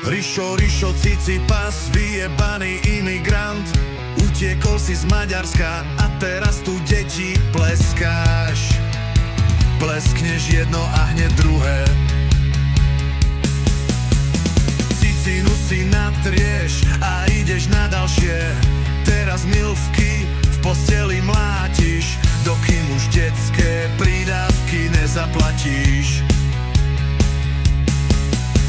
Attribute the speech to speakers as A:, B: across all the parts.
A: Rišo, Cicipas, vyjebaný imigrant. Utiekol si z Maďarska a teraz tu deti pleskáš. Pleskneš jedno a hneď druhé. Cicinu si natrieš a ideš na ďalšie. Teraz milvky v posteli mlátiš, dokým už detské prídavky nezaplatíš.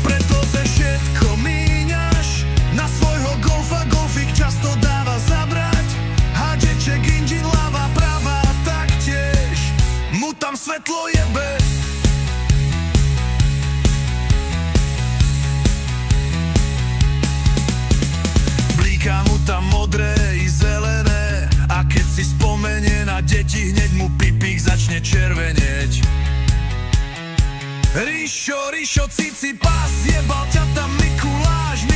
A: Pretože všetko míňaš na svojho golfa, golfik často dáva zabrať. Hádžeček, inžin, ľava, pravá, taktiež mu tam svetlo jebe. Blíka mu tam modré i zelené a keď si spomenie na deti, hneď mu pipík začne červenieť. Rišo, Cicipas, jebal ťa tam Mikuláš.